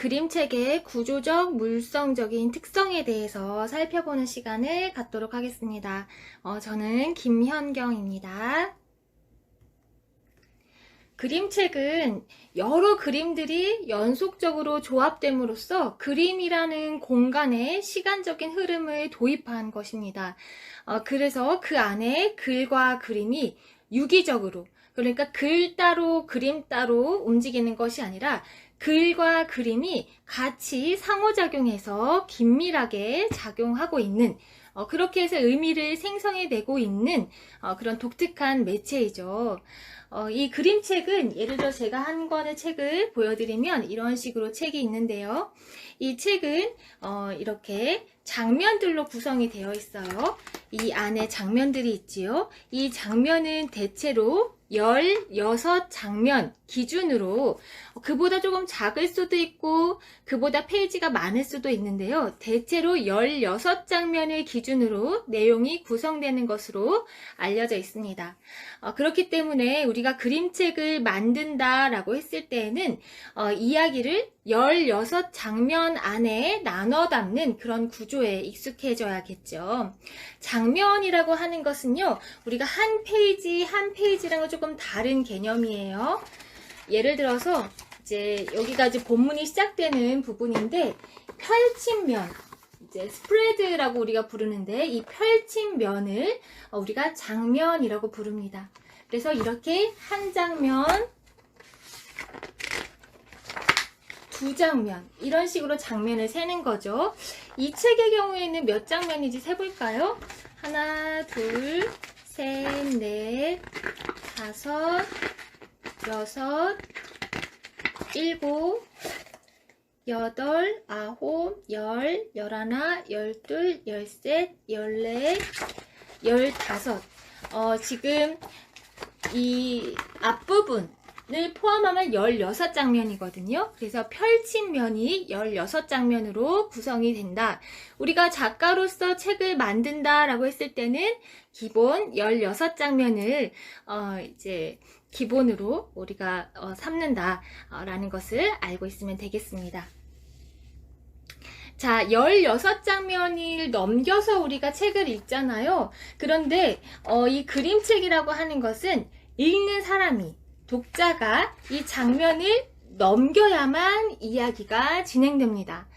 그림책의 구조적, 물성적인 특성에 대해서 살펴보는 시간을 갖도록 하겠습니다. 저는 김현경입니다. 그림책은 여러 그림들이 연속적으로 조합됨으로써 그림이라는 공간에 시간적인 흐름을 도입한 것입니다. 그래서 그 안에 글과 그림이 유기적으로, 그러니까 글 따로 그림 따로 움직이는 것이 아니라 글과 그림이 같이 상호작용해서 긴밀하게 작용하고 있는, 그렇게 해서 의미를 생성해내고 있는 그런 독특한 매체이죠. 이 그림책은 예를 들어 제가 한 권의 책을 보여드리면 이런 식으로 책이 있는데요. 이 책은 이렇게 장면들로 구성이 되어 있어요. 이 안에 장면들이 있지요. 이 장면은 대체로 16장면 기준으로, 그보다 조금 작을 수도 있고 그보다 페이지가 많을 수도 있는데요. 대체로 16장면을 기준으로 내용이 구성되는 것으로 알려져 있습니다. 그렇기 때문에 우리가 그림책을 만든다라고 했을 때에는 이야기를 16장면 안에 나눠 담는 그런 구조에 익숙해져야겠죠. 장면이라고 하는 것은요, 우리가 한 페이지 한 페이지랑은 조금 다른 개념이에요. 예를 들어서 이제 여기가 이제 본문이 시작되는 부분인데, 펼친 면, 이제 스프레드라고 우리가 부르는데, 이 펼친 면을 우리가 장면이라고 부릅니다. 그래서 이렇게 한 장면, 두 장면, 이런 식으로 장면을 세는 거죠. 이 책의 경우에는 몇 장면인지 세볼까요? 하나, 둘, 셋, 넷, 다섯, 여섯, 일곱, 여덟, 아홉, 열, 열하나, 열둘, 열셋, 열넷, 열다섯. 지금 이 앞부분을 포함하면 16장면이거든요. 그래서 펼친 면이 16장면으로 구성이 된다. 우리가 작가로서 책을 만든다라고 했을 때는 기본 16장면을 이제 기본으로 우리가 삼는다라는 것을 알고 있으면 되겠습니다. 자, 16장면을 넘겨서 우리가 책을 읽잖아요. 그런데 이 그림책이라고 하는 것은 읽는 사람이, 독자가 이 장면을 넘겨야만 이야기가 진행됩니다.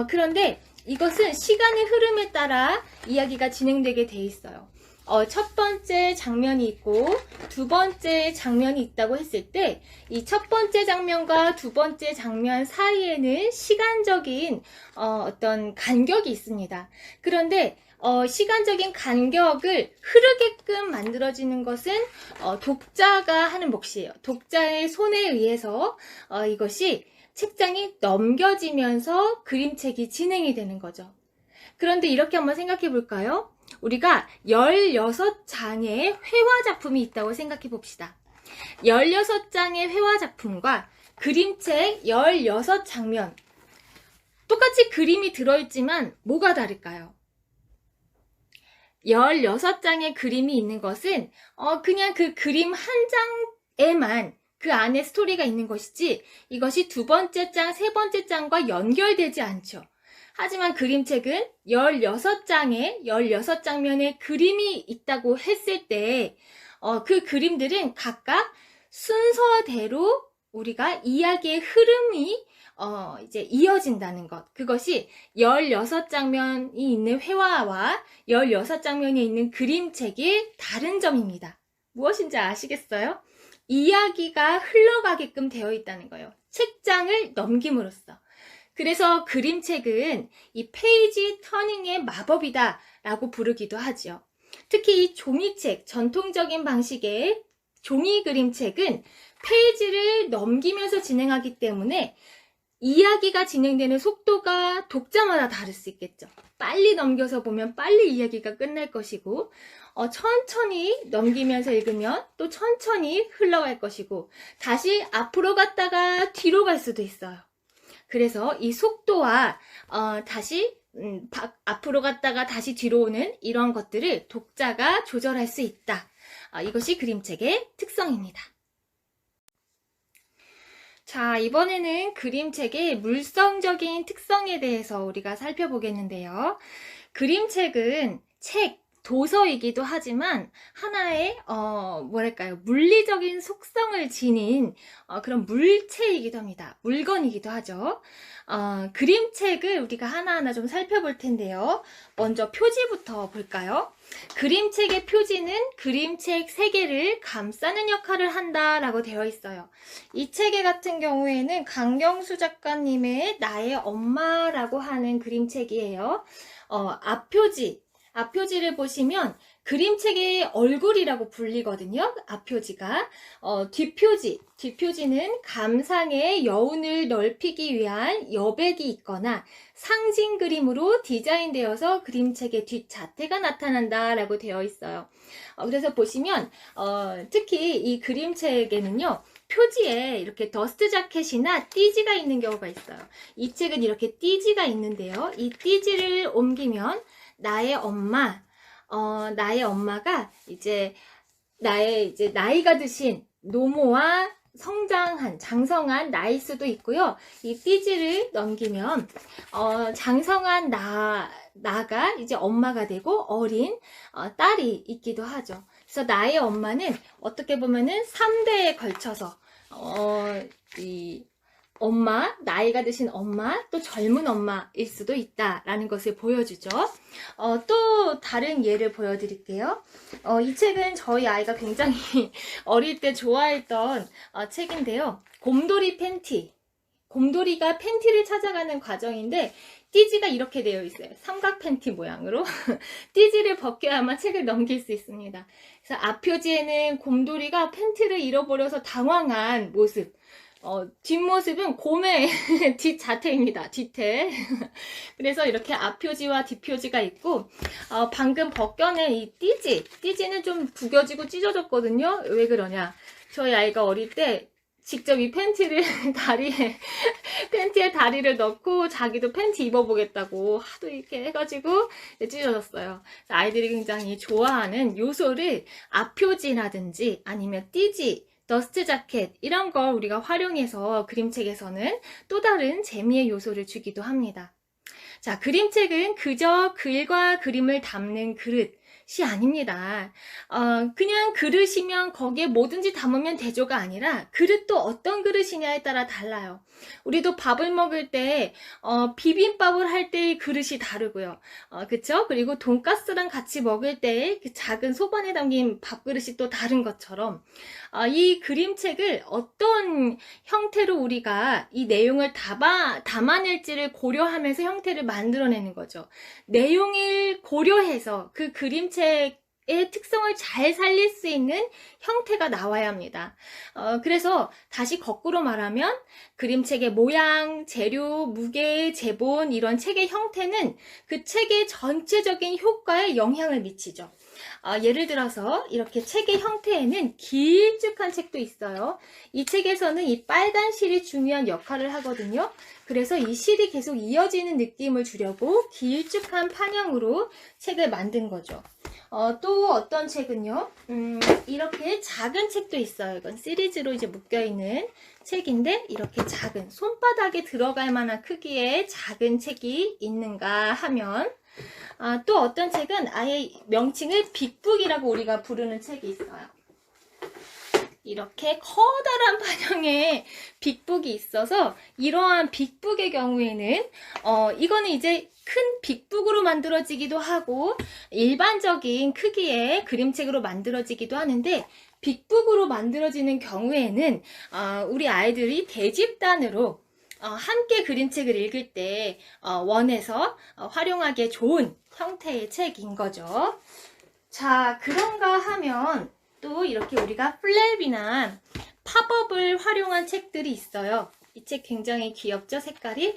그런데 이것은 시간의 흐름에 따라 이야기가 진행되게 돼 있어요. 첫 번째 장면이 있고 두 번째 장면이 있다고 했을 때, 이 첫 번째 장면과 두 번째 장면 사이에는 시간적인 어떤 간격이 있습니다. 그런데 시간적인 간격을 흐르게끔 만들어지는 것은 독자가 하는 몫이에요. 독자의 손에 의해서 이것이 책장이 넘겨지면서 그림책이 진행이 되는 거죠. 그런데 이렇게 한번 생각해 볼까요? 우리가 16장의 회화작품이 있다고 생각해 봅시다. 16장의 회화작품과 그림책 16장면, 똑같이 그림이 들어있지만 뭐가 다를까요? 16장의 그림이 있는 것은 그냥 그 그림 한 장에만 그 안에 스토리가 있는 것이지, 이것이 두 번째 장, 세 번째 장과 연결되지 않죠. 하지만 그림책은 16장에 16장면의 그림이 있다고 했을 때 그 그림들은 각각 순서대로 우리가 이야기의 흐름이 이제 이어진다는 것. 그것이 16장면이 있는 회화와 16장면이 있는 그림책의 다른 점입니다. 무엇인지 아시겠어요? 이야기가 흘러가게끔 되어 있다는 거예요. 책장을 넘김으로써. 그래서 그림책은 이 페이지 터닝의 마법이다 라고 부르기도 하죠. 특히 이 종이책, 전통적인 방식의 종이 그림책은 페이지를 넘기면서 진행하기 때문에 이야기가 진행되는 속도가 독자마다 다를 수 있겠죠. 빨리 넘겨서 보면 빨리 이야기가 끝날 것이고, 천천히 넘기면서 읽으면 또 천천히 흘러갈 것이고, 다시 앞으로 갔다가 뒤로 갈 수도 있어요. 그래서 이 속도와 다시 앞으로 갔다가 다시 뒤로 오는 이런 것들을 독자가 조절할 수 있다. 이것이 그림책의 특성입니다. 자, 이번에는 그림책의 물성적인 특성에 대해서 우리가 살펴보겠는데요. 그림책은 도서이기도 하지만 하나의 뭐랄까요, 물리적인 속성을 지닌 그런 물체이기도 합니다. 물건이기도 하죠. 그림책을 우리가 하나하나 좀 살펴볼 텐데요. 먼저 표지부터 볼까요? 그림책의 표지는 그림책 세계를 감싸는 역할을 한다라고 되어 있어요. 이 책 같은 경우에는 강경수 작가님의 나의 엄마라고 하는 그림책이에요. 앞표지를 보시면 그림책의 얼굴이라고 불리거든요. 앞표지가. 뒷표지는 감상의 여운을 넓히기 위한 여백이 있거나 상징 그림으로 디자인되어서 그림책의 뒷자태가 나타난다라고 되어 있어요. 그래서 보시면 특히 이 그림책에는요, 표지에 이렇게 더스트 자켓이나 띠지가 있는 경우가 있어요. 이 책은 이렇게 띠지가 있는데요. 이 띠지를 옮기면 나의 엄마가 나이가 드신 노모와 장성한 나일 수도 있고요. 이 띠지를 넘기면 장성한 나가 이제 엄마가 되고 어린 딸이 있기도 하죠. 그래서 나의 엄마는 어떻게 보면은 3대에 걸쳐서 나이가 드신 엄마, 또 젊은 엄마일 수도 있다라는 것을 보여주죠. 또 다른 예를 보여드릴게요. 이 책은 저희 아이가 굉장히 어릴 때 좋아했던 책인데요. 곰돌이가 팬티를 찾아가는 과정인데 띠지가 이렇게 되어 있어요. 삼각 팬티 모양으로. 띠지를 벗겨야만 책을 넘길 수 있습니다. 그래서 앞표지에는 곰돌이가 팬티를 잃어버려서 당황한 모습, 뒷모습은 곰의 뒷자태입니다. 뒤태. 그래서 이렇게 앞표지와 뒷표지가 있고, 방금 벗겨낸 이 띠지는 좀 구겨지고 찢어졌거든요. 왜 그러냐? 저희 아이가 어릴 때 직접 이 팬티에 다리를 넣고 자기도 팬티 입어보겠다고 하도 이렇게 해가지고 찢어졌어요. 아이들이 굉장히 좋아하는 요소를 앞표지라든지 아니면 띠지, 더스트 자켓 이런 걸 우리가 활용해서 그림책에서는 또 다른 재미의 요소를 주기도 합니다. 자, 그림책은 그저 글과 그림을 담는 그릇이 아닙니다. 그냥 그릇이면 거기에 뭐든지 담으면 대조가 아니라 그릇도 어떤 그릇이냐에 따라 달라요. 우리도 밥을 먹을 때 비빔밥을 할 때의 그릇이 다르고요. 그쵸? 그리고 돈가스랑 같이 먹을 때의 그 작은 소반에 담긴 밥그릇이 또 다른 것처럼 이 그림책을 어떤 형태로 우리가 이 내용을 담아낼지를 고려하면서 형태를 만들어내는 거죠. 내용을 고려해서 그 그림책의 특성을 잘 살릴 수 있는 형태가 나와야 합니다. 그래서 다시 거꾸로 말하면 그림책의 모양, 재료, 무게, 제본 이런 책의 형태는 그 책의 전체적인 효과에 영향을 미치죠. 예를 들어서 이렇게 책의 형태에는 길쭉한 책도 있어요. 이 책에서는 이 빨간 실이 중요한 역할을 하거든요. 그래서 이 실이 계속 이어지는 느낌을 주려고 길쭉한 판형으로 책을 만든 거죠. 또 어떤 책은요, 이렇게 작은 책도 있어요. 이건 시리즈로 이제 묶여있는 책인데, 이렇게 작은, 손바닥에 들어갈 만한 크기의 작은 책이 있는가 하면, 또 어떤 책은 아예 명칭을 빅북이라고 우리가 부르는 책이 있어요. 이렇게 커다란 판형의 빅북이 있어서 이러한 빅북의 경우에는 이거는 이제 큰 빅북으로 만들어지기도 하고 일반적인 크기의 그림책으로 만들어지기도 하는데 빅북으로 만들어지는 경우에는 우리 아이들이 대집단으로 함께 그림책을 읽을 때 원해서 활용하기에 좋은 형태의 책인 거죠. 자, 그런가 하면 또 이렇게 우리가 플랩이나 팝업을 활용한 책들이 있어요. 이 책 굉장히 귀엽죠, 색깔이?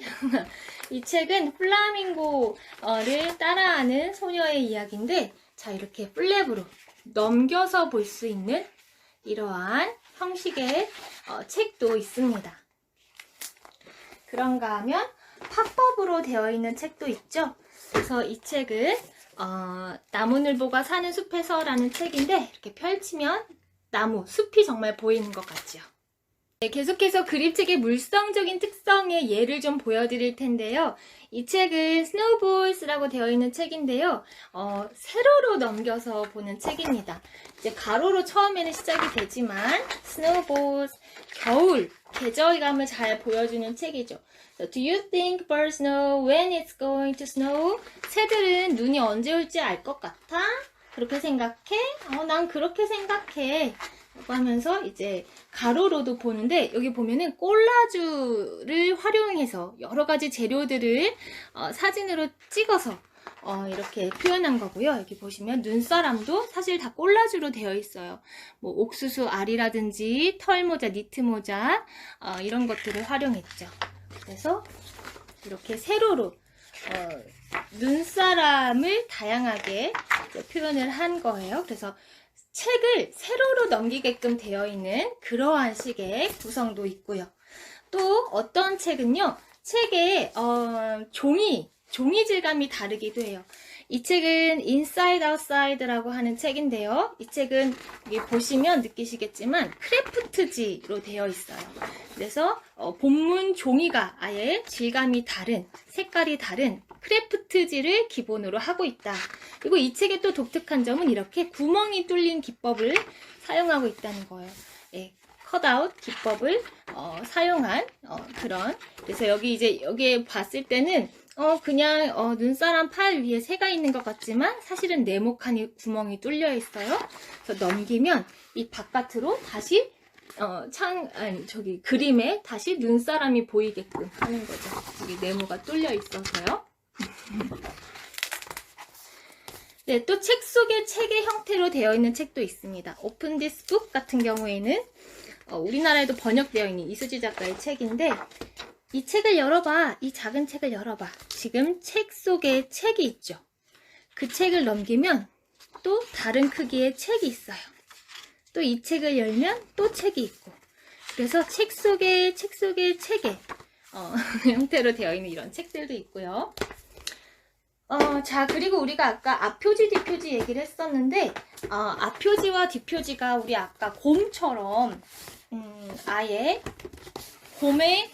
이 책은 플라밍고를 따라하는 소녀의 이야기인데, 자, 이렇게 플랩으로 넘겨서 볼 수 있는 이러한 형식의 책도 있습니다. 그런가 하면 팝업으로 되어 있는 책도 있죠. 그래서 이 책은 나무늘보가 사는 숲에서라는 책인데 이렇게 펼치면 숲이 정말 보이는 것 같죠. 네, 계속해서 그림책의 물성적인 특성의 예를 좀 보여드릴 텐데요. 이 책은 스노우볼스라고 되어 있는 책인데요. 세로로 넘겨서 보는 책입니다. 이제 가로로 처음에는 시작이 되지만 스노우볼스, 겨울, 계절감을 잘 보여주는 책이죠. So, do you think birds know when it's going to snow? 새들은 눈이 언제 올지 알 것 같아? 그렇게 생각해? 난 그렇게 생각해. 라고 하면서 이제 가로로도 보는데, 여기 보면은 콜라주를 활용해서 여러 가지 재료들을 사진으로 찍어서 이렇게 표현한 거고요. 여기 보시면 눈사람도 사실 다 콜라주로 되어 있어요. 뭐 옥수수 알이라든지 털모자, 니트모자 이런 것들을 활용했죠. 그래서 이렇게 세로로 눈사람을 다양하게 표현을 한 거예요. 그래서 책을 세로로 넘기게끔 되어 있는 그러한 식의 구성도 있고요. 또 어떤 책은요, 책의 종이 질감이 다르기도 해요. 이 책은 Inside Outside라고 하는 책인데요. 이 책은 여기 보시면 느끼시겠지만 크래프트지로 되어 있어요. 그래서 본문 종이가 아예 질감이 다른, 색깔이 다른 크래프트지를 기본으로 하고 있다. 그리고 이 책의 또 독특한 점은 이렇게 구멍이 뚫린 기법을 사용하고 있다는 거예요. 예, 컷아웃 기법을 사용한 그런. 그래서 여기에 봤을 때는 그냥 눈사람 팔 위에 새가 있는 것 같지만 사실은 네모칸이 구멍이 뚫려 있어요. 그래서 넘기면 이 바깥으로 다시 그림에 다시 눈사람이 보이게끔 하는 거죠. 여기 네모가 뚫려 있어서요. 네, 또 책 속에 책의 형태로 되어 있는 책도 있습니다. Open This Book 같은 경우에는 우리나라에도 번역되어 있는 이수지 작가의 책인데, 이 책을 열어봐. 이 작은 책을 열어봐. 지금 책 속에 책이 있죠. 그 책을 넘기면 또 다른 크기의 책이 있어요. 또 이 책을 열면 또 책이 있고. 그래서 책 속에 책의 형태로 되어 있는 이런 책들도 있고요. 자, 그리고 우리가 아까 앞표지, 뒷표지 얘기를 했었는데, 앞표지와 뒷표지가 우리 아까 곰처럼, 아예 곰의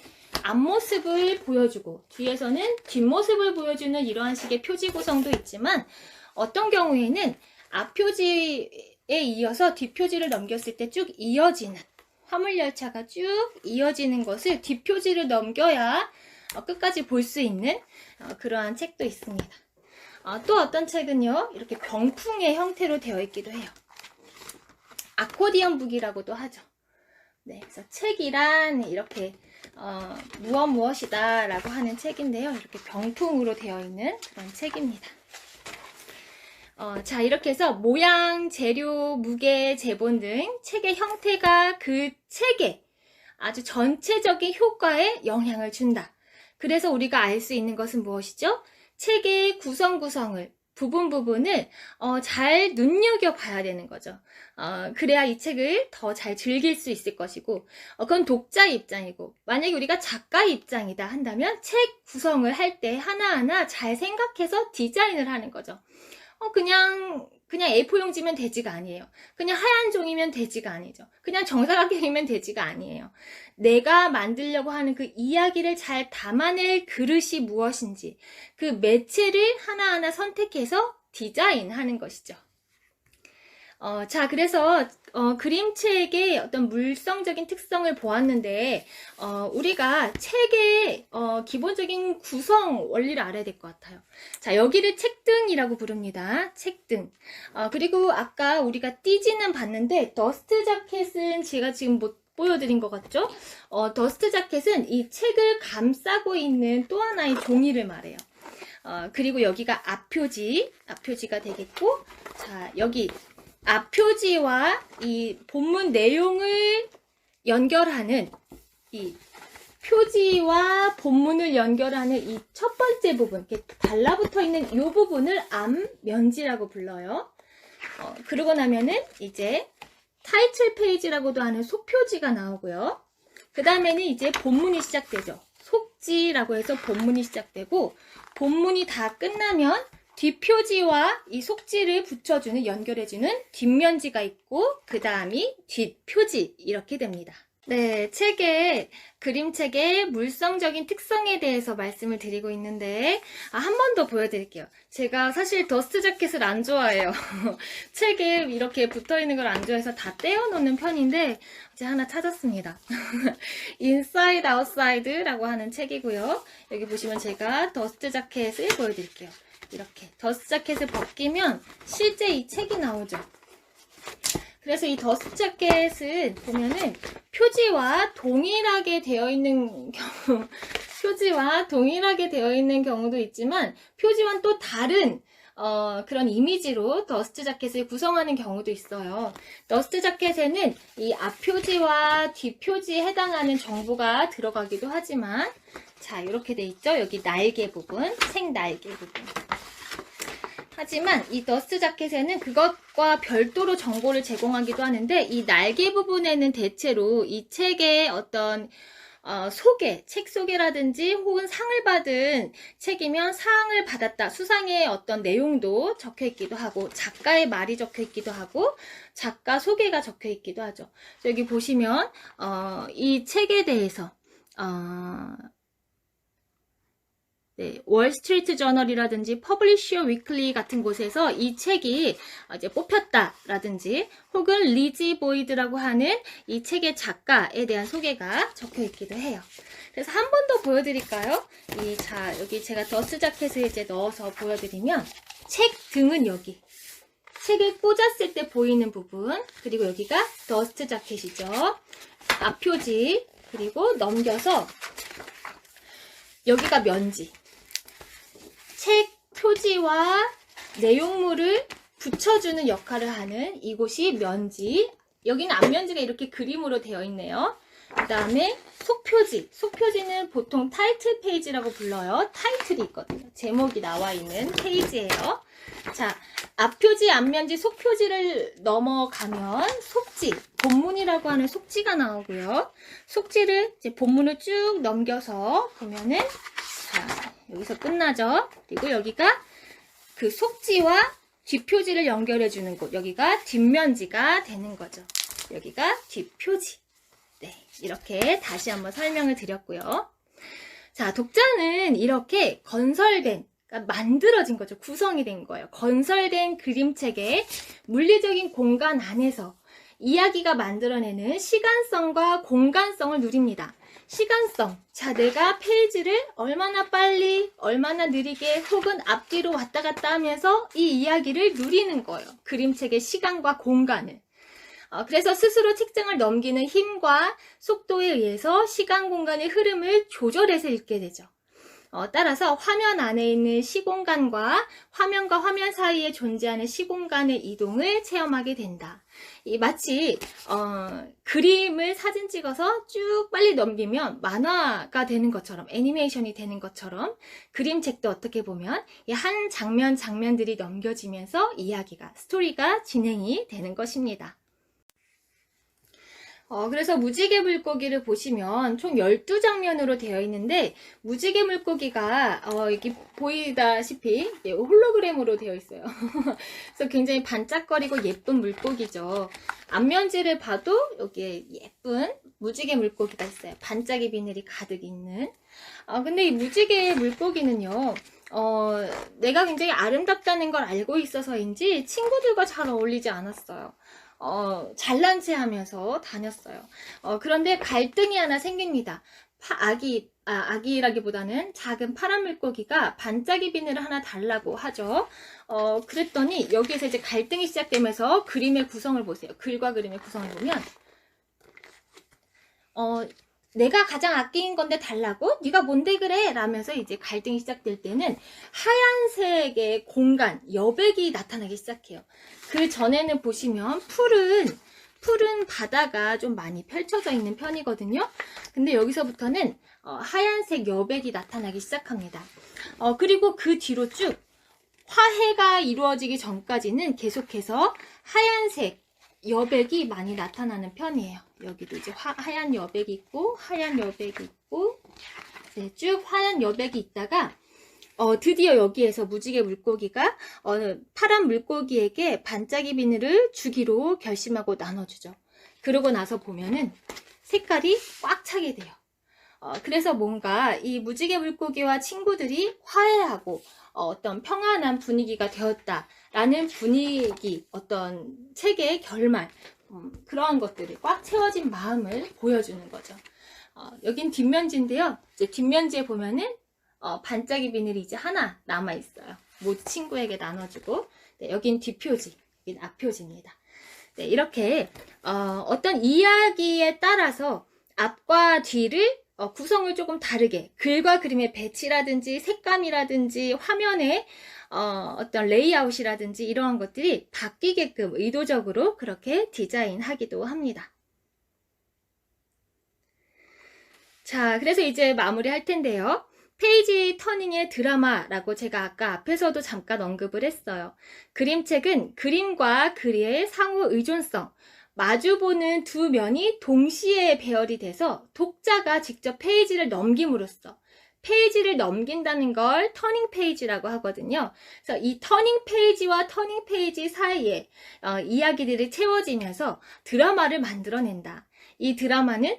앞모습을 보여주고, 뒤에서는 뒷모습을 보여주는 이러한 식의 표지 구성도 있지만, 어떤 경우에는 앞표지에 이어서 뒷표지를 넘겼을 때 쭉 이어지는, 화물열차가 쭉 이어지는 것을 뒷표지를 넘겨야 끝까지 볼 수 있는 그러한 책도 있습니다. 또 어떤 책은요, 이렇게 병풍의 형태로 되어 있기도 해요. 아코디언 북이라고도 하죠. 네, 그래서 책이란 이렇게 무엇이다 라고 하는 책인데요. 이렇게 병풍으로 되어 있는 그런 책입니다. 자, 이렇게 해서 모양, 재료, 무게, 제본 등 책의 형태가 그 책에 아주 전체적인 효과에 영향을 준다. 그래서 우리가 알 수 있는 것은 무엇이죠? 책의 구성을, 부분을 잘 눈여겨봐야 되는 거죠. 그래야 이 책을 더 잘 즐길 수 있을 것이고, 그건 독자의 입장이고, 만약에 우리가 작가의 입장이다 한다면 책 구성을 할 때 하나하나 잘 생각해서 디자인을 하는 거죠. 그냥 A4 용지면 되지가 아니에요. 그냥 하얀 종이면 되지가 아니죠. 그냥 정사각형이면 되지가 아니에요. 내가 만들려고 하는 그 이야기를 잘 담아낼 그릇이 무엇인지, 그 매체를 하나하나 선택해서 디자인하는 것이죠. 자, 그래서 그림책의 어떤 물성적인 특성을 보았는데, 우리가 책의 기본적인 구성 원리를 알아야 될 것 같아요. 자, 여기를 책등이라고 부릅니다. 책등. 그리고 아까 우리가 띠지는 봤는데, 더스트 자켓은 제가 지금 못 보여드린 것 같죠? 더스트 자켓은 이 책을 감싸고 있는 또 하나의 종이를 말해요. 그리고 여기가 앞표지가 되겠고, 자, 여기 앞표지와 이 본문 내용을 연결하는, 이 표지와 본문을 연결하는 이 첫 번째 부분, 이렇게 달라붙어 있는 이 부분을 앞면지라고 불러요. 그러고 나면은 이제 타이틀 페이지라고도 하는 속표지가 나오고요. 그 다음에는 이제 본문이 시작되죠. 속지라고 해서 본문이 시작되고, 본문이 다 끝나면 뒷표지와 이 속지를 붙여주는, 연결해주는 뒷면지가 있고, 그 다음이 뒷표지, 이렇게 됩니다. 네, 그림책의 물성적인 특성에 대해서 말씀을 드리고 있는데, 한 번 더 보여드릴게요. 제가 사실 더스트 자켓을 안 좋아해요. 책에 이렇게 붙어 있는 걸 안 좋아해서 다 떼어놓는 편인데, 이제 하나 찾았습니다. 인사이드 아웃사이드라고 하는 책이고요. 여기 보시면 제가 더스트 자켓을 보여드릴게요. 이렇게 더스트 자켓을 벗기면 실제 이 책이 나오죠. 그래서 이 더스트 자켓은 보면은 표지와 동일하게 되어 있는 경우도 있지만 표지와는 또 다른 그런 이미지로 더스트 자켓을 구성하는 경우도 있어요. 더스트 자켓에는 이 앞표지와 뒷표지에 해당하는 정보가 들어가기도 하지만, 자, 이렇게 돼 있죠. 여기 날개 부분, 생날개 부분. 하지만 이 더스트 자켓에는 그것과 별도로 정보를 제공하기도 하는데, 이 날개 부분에는 대체로 이 책의 어떤 책 소개라든지 혹은 상을 받은 책이면 상을 받았다, 수상의 어떤 내용도 적혀 있기도 하고, 작가의 말이 적혀 있기도 하고, 작가 소개가 적혀 있기도 하죠. 여기 보시면 이 책에 대해서 네, 월스트리트 저널이라든지 퍼블리셔 위클리 같은 곳에서 이 책이 이제 뽑혔다라든지, 혹은 리지 보이드라고 하는 이 책의 작가에 대한 소개가 적혀 있기도 해요. 그래서 한 번 더 보여드릴까요? 자, 여기 제가 더스트 자켓을 이제 넣어서 보여드리면, 책 등은 여기. 책을 꽂았을 때 보이는 부분, 그리고 여기가 더스트 자켓이죠. 앞표지, 그리고 넘겨서 여기가 면지. 책 표지와 내용물을 붙여주는 역할을 하는 이곳이 면지. 여기는 앞면지가 이렇게 그림으로 되어 있네요. 그 다음에 속표지. 속표지는 보통 타이틀 페이지라고 불러요. 타이틀이 있거든요. 제목이 나와 있는 페이지예요. 자, 앞표지, 앞면지, 속표지를 넘어가면 속지, 본문이라고 하는 속지가 나오고요. 속지를 이제 본문을 쭉 넘겨서 보면은, 자, 여기서 끝나죠. 그리고 여기가 그 속지와 뒷표지를 연결해주는 곳, 여기가 뒷면지가 되는 거죠. 여기가 뒷표지. 네, 이렇게 다시 한번 설명을 드렸고요. 자, 독자는 이렇게 건설된, 그러니까 만들어진 거죠. 구성이 된 거예요. 건설된 그림책의 물리적인 공간 안에서 이야기가 만들어내는 시간성과 공간성을 누립니다. 시간성. 자, 내가 페이지를 얼마나 빨리, 얼마나 느리게, 혹은 앞뒤로 왔다 갔다 하면서 이 이야기를 누리는 거예요. 그림책의 시간과 공간을. 그래서 스스로 책장을 넘기는 힘과 속도에 의해서 시간 공간의 흐름을 조절해서 읽게 되죠. 따라서 화면 안에 있는 시공간과 화면과 화면 사이에 존재하는 시공간의 이동을 체험하게 된다. 마치 그림을 사진 찍어서 쭉 빨리 넘기면 만화가 되는 것처럼, 애니메이션이 되는 것처럼, 그림책도 어떻게 보면 한 장면들이 넘겨지면서 이야기가, 스토리가 진행이 되는 것입니다. 그래서 무지개 물고기를 보시면 총 12장면으로 되어 있는데, 무지개 물고기가 여기 보이다시피 홀로그램으로 되어 있어요. 그래서 굉장히 반짝거리고 예쁜 물고기죠. 앞면지를 봐도 여기에 예쁜 무지개 물고기가 있어요. 반짝이 비늘이 가득 있는. 근데 이 무지개 물고기는요, 내가 굉장히 아름답다는 걸 알고 있어서인지 친구들과 잘 어울리지 않았어요. 잘난 체 하면서 다녔어요. 그런데 갈등이 하나 생깁니다. 아기라기보다는 작은 파란 물고기가 반짝이 비늘을 하나 달라고 하죠. 그랬더니 여기에서 이제 갈등이 시작되면서 그림의 구성을 보세요. 글과 그림의 구성을 보면, 내가 가장 아끼는 건데 달라고? 네가 뭔데 그래? 라면서 이제 갈등이 시작될 때는 하얀색의 공간, 여백이 나타나기 시작해요. 그 전에는 보시면 푸른 바다가 좀 많이 펼쳐져 있는 편이거든요. 근데 여기서부터는 하얀색 여백이 나타나기 시작합니다. 그리고 그 뒤로 쭉 화해가 이루어지기 전까지는 계속해서 하얀색 여백이 많이 나타나는 편이에요. 여기도 이제 하얀 여백이 있고, 하얀 여백이 있고, 네, 쭉 하얀 여백이 있다가 드디어 여기에서 무지개 물고기가 파란 물고기에게 반짝이 비늘을 주기로 결심하고 나눠주죠. 그러고 나서 보면은 색깔이 꽉 차게 돼요. 그래서 뭔가 이 무지개 물고기와 친구들이 화해하고 어떤 평안한 분위기가 되었다라는 분위기, 어떤 책의 결말, 그러한 것들이 꽉 채워진 마음을 보여주는 거죠. 여긴 뒷면지인데요. 이제 뒷면지에 보면은 반짝이 비늘이 이제 하나 남아 있어요. 모두 친구에게 나눠주고. 네, 여긴 뒷표지, 여긴 앞표지입니다. 네, 이렇게 어떤 이야기에 따라서 앞과 뒤를 구성을 조금 다르게 글과 그림의 배치라든지 색감이라든지 화면의 어떤 레이아웃이라든지 이러한 것들이 바뀌게끔 의도적으로 그렇게 디자인하기도 합니다. 자, 그래서 이제 마무리할 텐데요. 페이지 터닝의 드라마라고 제가 아까 앞에서도 잠깐 언급을 했어요. 그림책은 그림과 글의 상호 의존성, 마주보는 두 면이 동시에 배열이 돼서 독자가 직접 페이지를 넘김으로써 페이지를 넘긴다는 걸 터닝 페이지라고 하거든요. 그래서 이 터닝 페이지와 터닝 페이지 사이에 이야기들이 채워지면서 드라마를 만들어낸다. 이 드라마는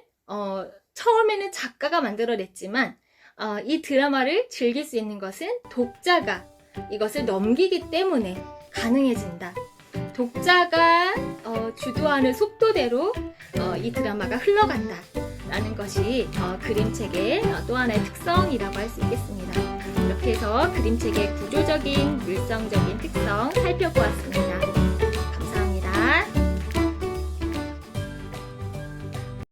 처음에는 작가가 만들어냈지만 이 드라마를 즐길 수 있는 것은 독자가 이것을 넘기기 때문에 가능해진다. 독자가 주도하는 속도대로 이 드라마가 흘러간다 라는 것이 그림책의 또 하나의 특성이라고 할 수 있겠습니다. 이렇게 해서 그림책의 구조적인, 물성적인 특성 살펴보았습니다.